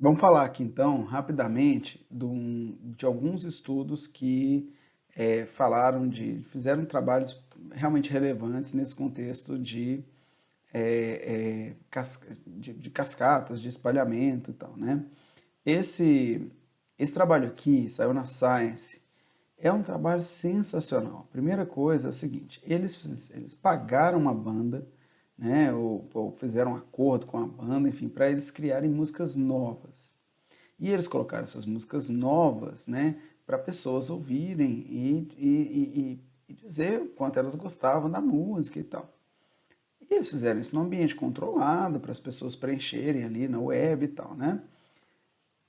Vamos falar aqui então, rapidamente, de alguns estudos que fizeram trabalhos realmente relevantes nesse contexto de cascatas, de espalhamento e tal, né? Esse, esse trabalho aqui saiu na Science, é um trabalho sensacional. Primeira coisa é o seguinte, eles pagaram uma banda, né, ou fizeram um acordo com a banda, enfim, para eles criarem músicas novas. E eles colocaram essas músicas novas, né, para pessoas ouvirem e dizer o quanto elas gostavam da música e tal. E eles fizeram isso num ambiente controlado, para as pessoas preencherem ali na web e tal, né?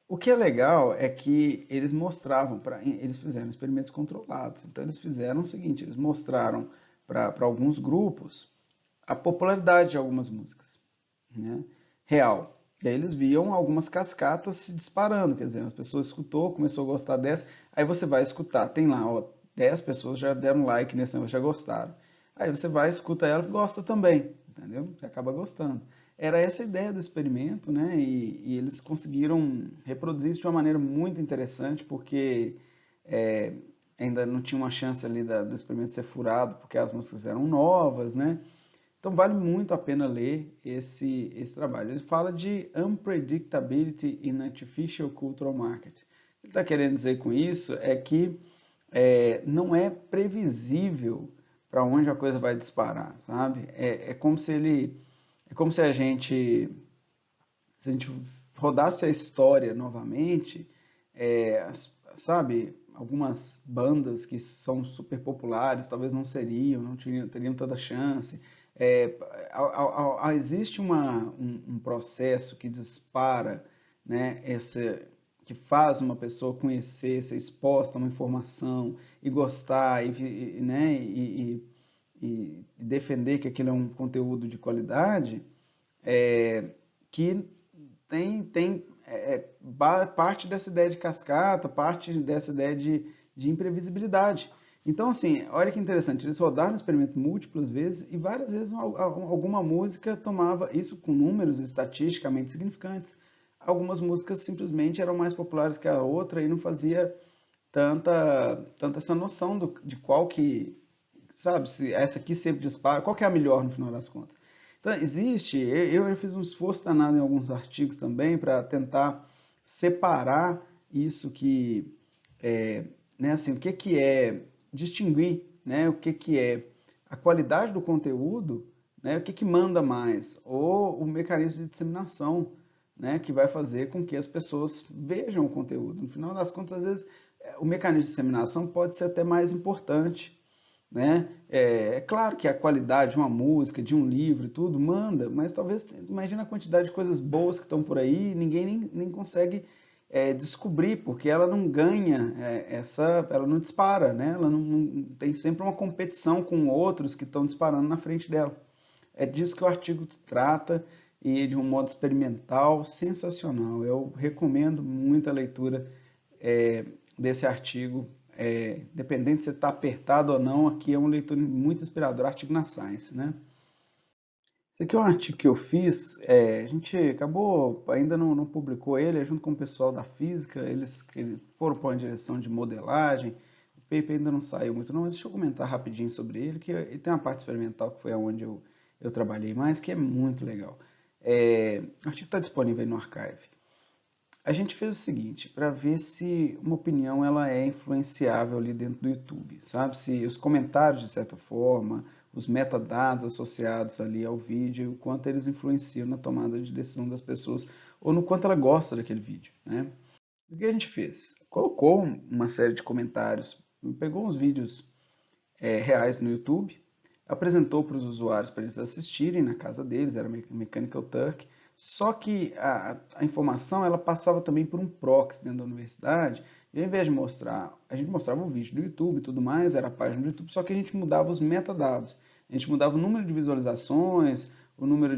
O que é legal é que eles mostravam, eles fizeram experimentos controlados. Então eles fizeram o seguinte, eles mostraram para alguns grupos a popularidade de algumas músicas, né? Real. E aí eles viam algumas cascatas se disparando, quer dizer, as pessoas escutou, começou a gostar dessa, aí você vai escutar, tem lá, ó, 10 pessoas já deram like nesse negócio, já gostaram. Aí você vai, escuta ela e gosta também, entendeu? Você acaba gostando. Era essa a ideia do experimento, né? E eles conseguiram reproduzir isso de uma maneira muito interessante, porque é, ainda não tinha uma chance ali do experimento ser furado, porque as músicas eram novas, né? Então vale muito a pena ler esse trabalho. Ele fala de Unpredictability in Artificial Cultural Market. Ele está querendo dizer com isso é que não é previsível para onde a coisa vai disparar, sabe? É como se a gente rodasse a história novamente, é, sabe? Algumas bandas que são super populares talvez não seriam, não teriam tanta chance. É, existe um processo que dispara, né, que faz uma pessoa conhecer, ser exposta a uma informação e gostar né, e defender que aquilo é um conteúdo de qualidade, que parte dessa ideia de cascata, parte dessa ideia de imprevisibilidade. Então, assim, olha que interessante, eles rodaram o experimento múltiplas vezes e várias vezes alguma música tomava isso com números estatisticamente significantes. Algumas músicas simplesmente eram mais populares que a outra e não fazia tanta essa noção de qual que, sabe, se essa aqui sempre dispara, qual que é a melhor no final das contas. Então, eu fiz um esforço danado em alguns artigos também para tentar separar isso né, assim, o que que é, distinguir, né, o que que é a qualidade do conteúdo, né, o que que manda mais, ou o mecanismo de disseminação, né, que vai fazer com que as pessoas vejam o conteúdo. No final das contas, às vezes, o mecanismo de disseminação pode ser até mais importante, né? É claro que a qualidade de uma música, de um livro e tudo manda, mas talvez, imagina a quantidade de coisas boas que estão por aí, ninguém nem consegue descobrir, porque ela não ganha ela não dispara, né? Ela não tem sempre uma competição com outros que estão disparando na frente dela. É disso que o artigo trata e de um modo experimental sensacional. Eu recomendo muito a leitura desse artigo. Dependendo se você está apertado ou não, aqui é uma leitura muito inspiradora, artigo na Science, né? Esse aqui é um artigo que eu fiz, a gente acabou, ainda não publicou ele, junto com o pessoal da física, eles foram para uma direção de modelagem, o paper ainda não saiu muito não, mas deixa eu comentar rapidinho sobre ele, que ele tem uma parte experimental que foi onde eu trabalhei mais, que é muito legal. O artigo está disponível aí no Archive. A gente fez o seguinte, para ver se uma opinião ela é influenciável ali dentro do YouTube, sabe? Se os comentários, de certa forma, os metadados associados ali ao vídeo, o quanto eles influenciam na tomada de decisão das pessoas, ou no quanto ela gosta daquele vídeo, né? O que a gente fez? Colocou uma série de comentários, pegou uns vídeos reais no YouTube, apresentou para os usuários para eles assistirem na casa deles, era Mechanical Turk, só que a informação ela passava também por um proxy dentro da universidade, e ao invés de mostrar, a gente mostrava o vídeo do YouTube e tudo mais, era a página do YouTube, só que a gente mudava os metadados, a gente mudava o número de visualizações, o número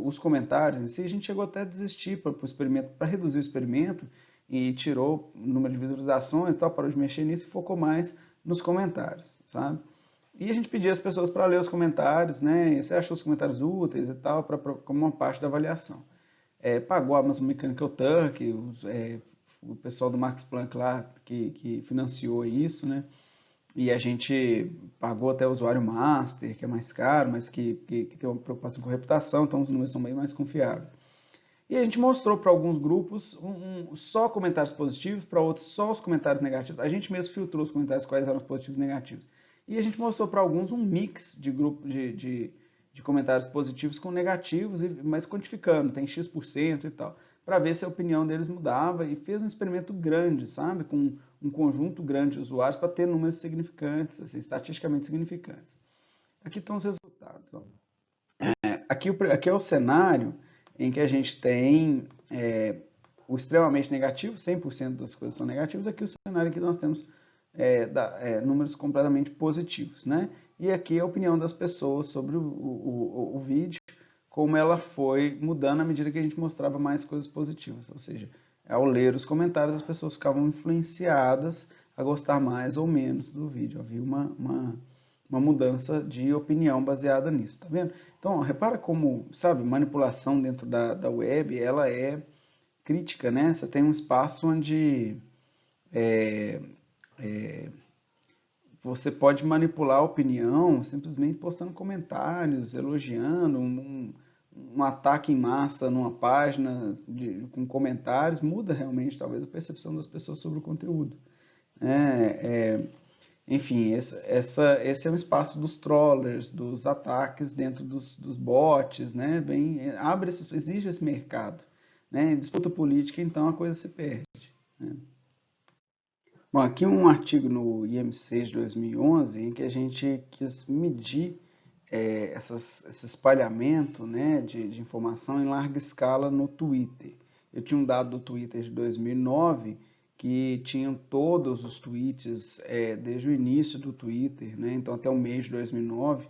os comentários em si, a gente chegou até a desistir para o experimento, para reduzir o experimento, e tirou o número de visualizações e tal, parou de mexer nisso e focou mais nos comentários, sabe? E a gente pedia às pessoas para ler os comentários, né? Você achou os comentários úteis e tal, como uma parte da avaliação. pagou a Amazon Mechanical Turk, o pessoal do Max Planck lá que financiou isso, né? E a gente pagou até o usuário master, que é mais caro, mas que tem uma preocupação com reputação, então os números são bem mais confiáveis. E a gente mostrou para alguns grupos só comentários positivos, para outros só os comentários negativos. A gente mesmo filtrou os comentários quais eram os positivos e negativos. E a gente mostrou para alguns um mix de grupo de comentários positivos com negativos, mas quantificando, tem X% e tal, para ver se a opinião deles mudava e fez um experimento grande, sabe? Com um conjunto grande de usuários para ter números significantes, assim, estatisticamente significantes. Aqui estão os resultados. Ó. Aqui é o cenário em que a gente tem o extremamente negativo, 100% das coisas são negativas. Aqui é o cenário em que nós temos números completamente positivos, né? E aqui é a opinião das pessoas sobre o vídeo, como ela foi mudando à medida que a gente mostrava mais coisas positivas. Ou seja, ao ler os comentários, as pessoas ficavam influenciadas a gostar mais ou menos do vídeo. Havia uma mudança de opinião baseada nisso, tá vendo? Então, repara como, sabe, manipulação dentro da web, ela é crítica, né? Você tem um espaço onde você pode manipular a opinião simplesmente postando comentários, elogiando, um ataque em massa numa página com comentários, muda realmente talvez a percepção das pessoas sobre o conteúdo. Enfim, esse é um espaço dos trollers, dos ataques dentro dos bots, né? Exige esse mercado. Né? Em disputa política, então, a coisa se perde. Né? Bom, aqui um artigo no IMC de 2011 em que a gente quis medir esse espalhamento, né, de informação em larga escala no Twitter. Eu tinha um dado do Twitter de 2009 que tinham todos os tweets desde o início do Twitter, né, então até o mês de 2009.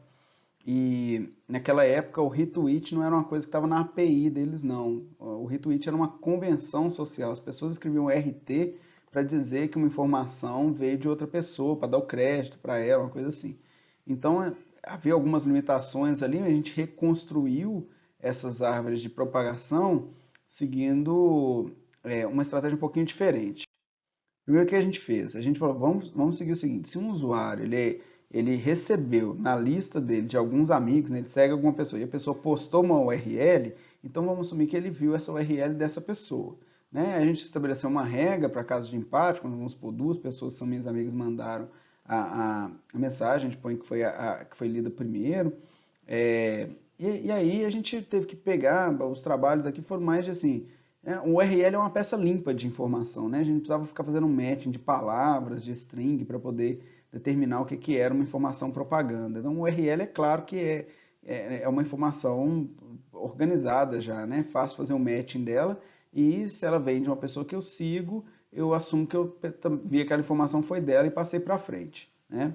E naquela época o retweet não era uma coisa que estava na API deles, não. O retweet era uma convenção social. As pessoas escreviam RT para dizer que uma informação veio de outra pessoa, para dar o crédito para ela, uma coisa assim. Então havia algumas limitações ali, mas a gente reconstruiu essas árvores de propagação seguindo uma estratégia um pouquinho diferente. Primeiro, o que a gente fez? A gente falou, vamos seguir o seguinte, se um usuário ele recebeu na lista dele de alguns amigos, né, ele segue alguma pessoa e a pessoa postou uma URL, então vamos assumir que ele viu essa URL dessa pessoa. Né? A gente estabeleceu uma regra para casos de empate, quando vamos por duas pessoas que são minhas amigas mandaram a mensagem, a gente põe que foi lida primeiro. E aí a gente teve que pegar, os trabalhos aqui foram mais de assim, o URL é uma peça limpa de informação, né? A gente precisava ficar fazendo um matching de palavras, de string, para poder determinar o que era uma informação propaganda. Então, o URL é claro que é uma informação organizada já, né? Fácil fazer um matching dela, e se ela vem de uma pessoa que eu sigo, eu assumo que eu vi aquela informação foi dela e passei para frente, né?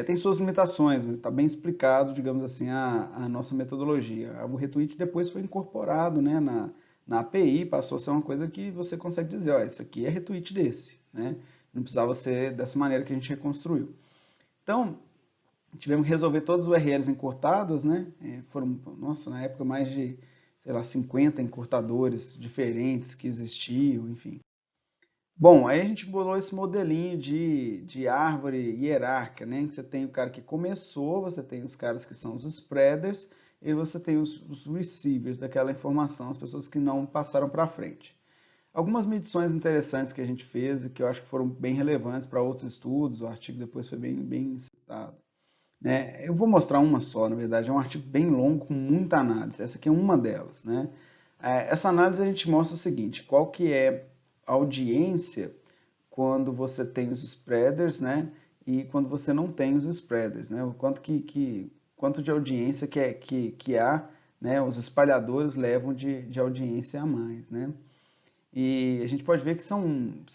Tem suas limitações, está bem explicado, digamos assim, a nossa metodologia. O retweet depois foi incorporado, né, na API, passou a ser uma coisa que você consegue dizer, ó, isso aqui é retweet desse, né? Não precisava ser dessa maneira que a gente reconstruiu. Então, tivemos que resolver todas as URLs encurtadas, né? Foram, nossa, na época mais de, sei lá, 50 encurtadores diferentes que existiam, enfim. Bom, aí a gente bolou esse modelinho de árvore hierárquica, né? Que você tem o cara que começou, você tem os caras que são os spreaders, e você tem os receivers daquela informação, as pessoas que não passaram para frente. Algumas medições interessantes que a gente fez e que eu acho que foram bem relevantes para outros estudos, o artigo depois foi bem citado. Né? Eu vou mostrar uma só, na verdade, é um artigo bem longo com muita análise, essa aqui é uma delas. Né? Essa análise a gente mostra o seguinte, qual que é a audiência quando você tem os spreaders, né? E quando você não tem os spreaders, né? O quanto de audiência que há, né? Os espalhadores levam de audiência a mais, né? E a gente pode ver que são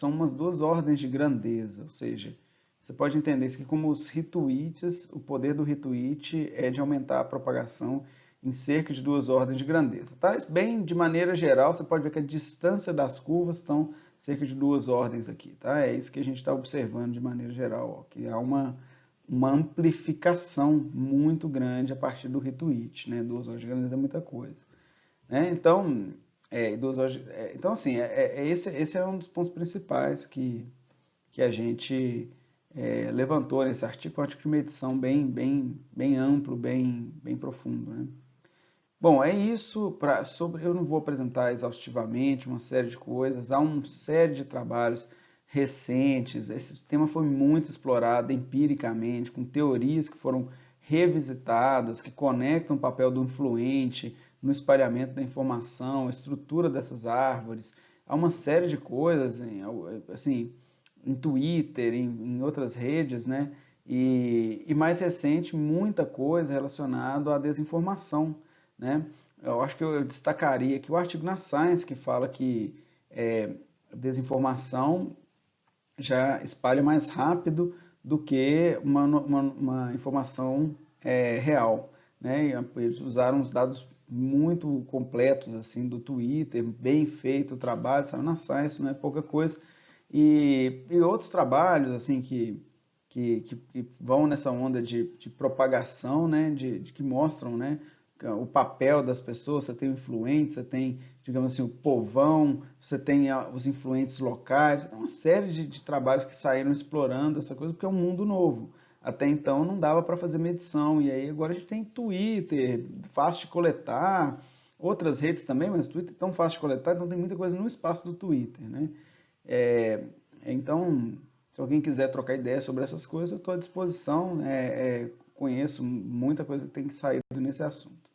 umas duas ordens de grandeza, ou seja, você pode entender isso aqui como os retweets, o poder do retweet é de aumentar a propagação em cerca de duas ordens de grandeza. Tá? Bem, de maneira geral, você pode ver que a distância das curvas estão cerca de duas ordens aqui. Tá? É isso que a gente está observando de maneira geral, ó, que há uma amplificação muito grande a partir do retweet. Né? Duas ordens de grandeza é muita coisa. Né? Então, Então, assim, esse é um dos pontos principais que a gente levantou nesse artigo, um artigo de medição bem amplo, bem profundo, né? Bom, é isso. Eu não vou apresentar exaustivamente uma série de coisas, há uma série de trabalhos recentes. Esse tema foi muito explorado empiricamente, com teorias que foram revisitadas, que conectam o papel do influente no espalhamento da informação, a estrutura dessas árvores. Há uma série de coisas, assim, em Twitter, em outras redes, né? E mais recente, muita coisa relacionada à desinformação, né? Eu acho que eu destacaria aqui o artigo na Science que fala que desinformação já espalha mais rápido do que uma informação real, né? Eles usaram os dados muito completos assim do Twitter, bem feito o trabalho, saiu na Science, não é pouca coisa. E outros trabalhos assim que vão nessa onda de propagação, né? Que mostram, né? O papel das pessoas. Você tem o influente, você tem, digamos assim, o povão, você tem os influentes locais, uma série de trabalhos que saíram explorando essa coisa, porque é um mundo novo. Até então não dava para fazer medição, e aí agora a gente tem Twitter, fácil de coletar, outras redes também, mas Twitter é tão fácil de coletar, então tem muita coisa no espaço do Twitter, né? É, então, se alguém quiser trocar ideia sobre essas coisas, eu estou à disposição, conheço muita coisa que tem saído nesse assunto.